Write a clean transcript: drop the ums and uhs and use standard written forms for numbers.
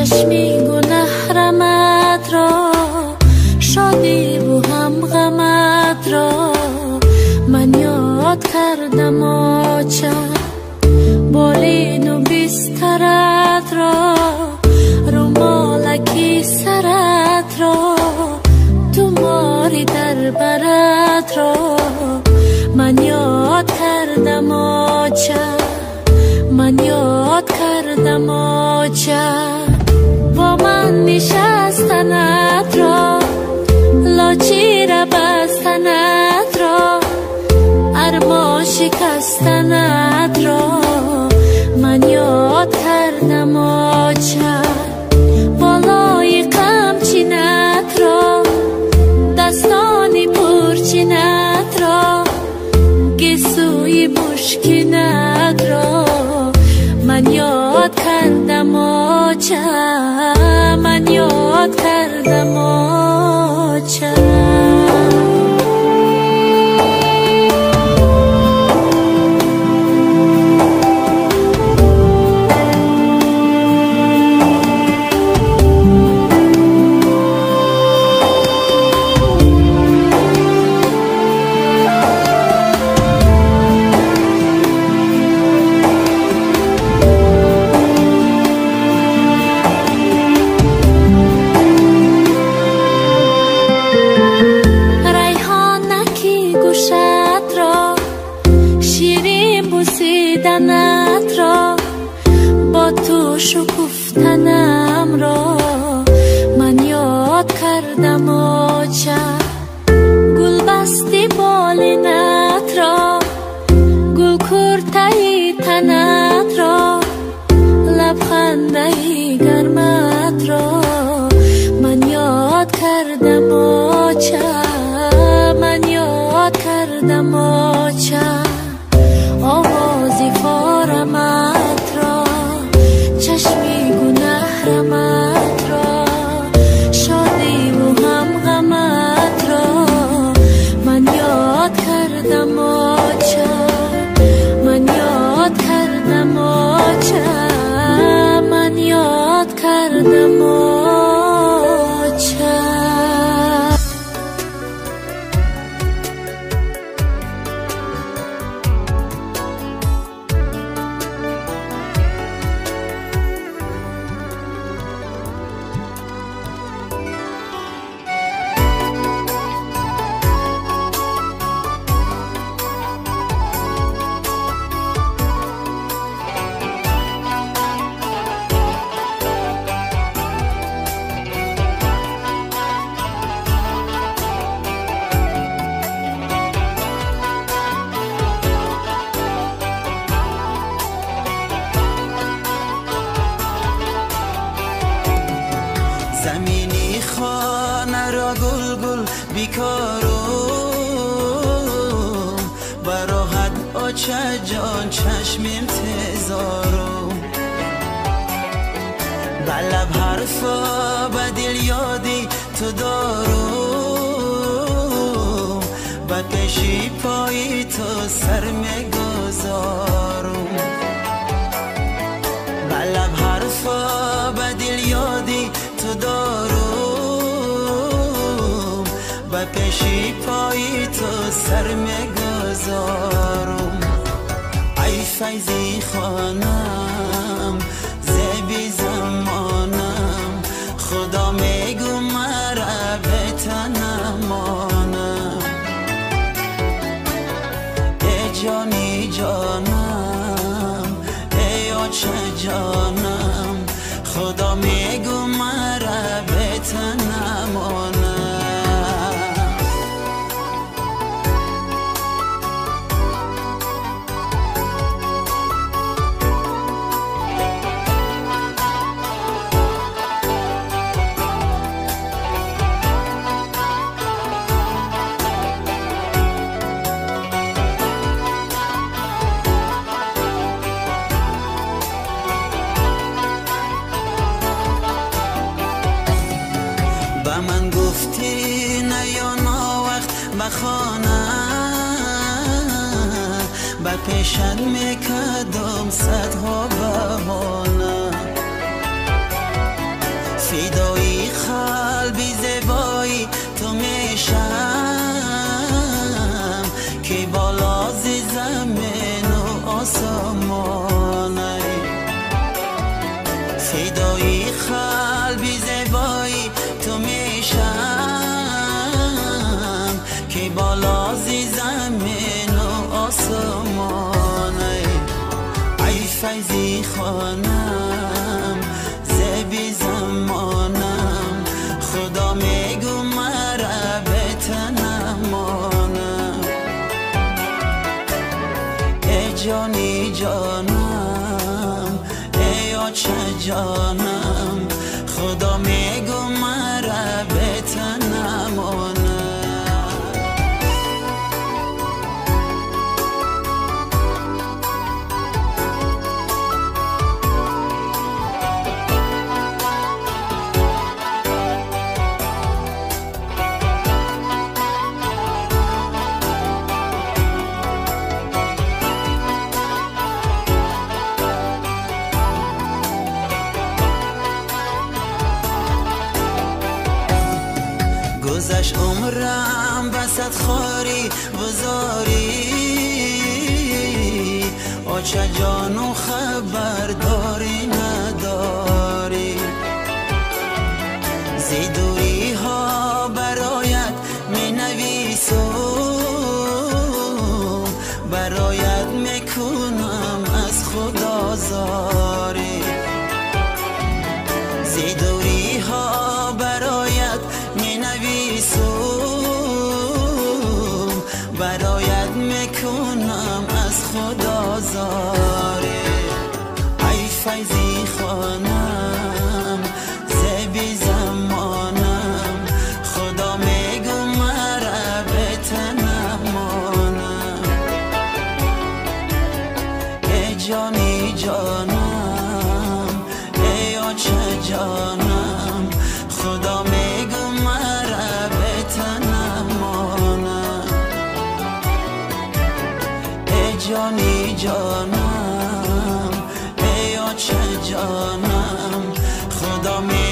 چشمی گناه رمد را شادی و هم غمد را من یاد کردم آچه بالین و بسترت را رومالکی سرت را تو ماری در برت را من یاد کردم آچه من یاد کردم آچه با من نشستنت را لاچی را بستنت را ارما شکستنت را من یاد کردم آچه بالای قمچینت را دستانی پرچینت را گسوی مشکینت را من یاد کردم آچه من یاد کردم آچه شکفتنم را من یاد کردم آچه گل بستی بالینت را گل کرتهی تنت را لبخندهی گرمت را من یاد کردم آچه من یاد کردم آچه آوازی فارمت را چشمی گناه رمت را شادی و هم غمت را من یاد کردم آچه من یاد کردم آچه من یاد کردم آچه زمینی خانه را گل گل بیکارم براحت آچه جان چشم انتظارم بلب حرفا به دل یادی تو دارم به پیشی پای تو سر میگذارم بلب حرفا به دل یادی تو دارم به پیشی پای تو سر میگذارم ای فیضی خانم زیبی زمانم خدا میگو مرا به تنمانم ای جانی جانم ای آچه جانم خدا میگو مرا به تنمانم من گفتی نه یا نا وقت بخانه به پیشت میکردم صدها بهانه فدای قلبی زیبایی تو میشم که بالا ز زمین و آسمانه فدای قلبی زیبایی تو میشم که بالا ز زمین و آسمانه ای فیضی خانم زبی زمانم خدا میگو مرا به تنمانم ای جانی جانم ای آچه جانم خدا میگو مرا به تنمانم گذشت عمرم بسط خاری بزاری آچه جانو خبرداری نداری زیدوری ها برایت می نویسم برایت میکنم از خدا زاری زیدوری ها برایت می نویسم برایت میکنم از خدا زاری ای فیضی خانم زبی زمانم خدا میگو مرا به تنمانم ای جانی جانم ای آچه جانم خدا میگو مرا به تنمانم ای جانی جانم ای آچه جانم خدا میگو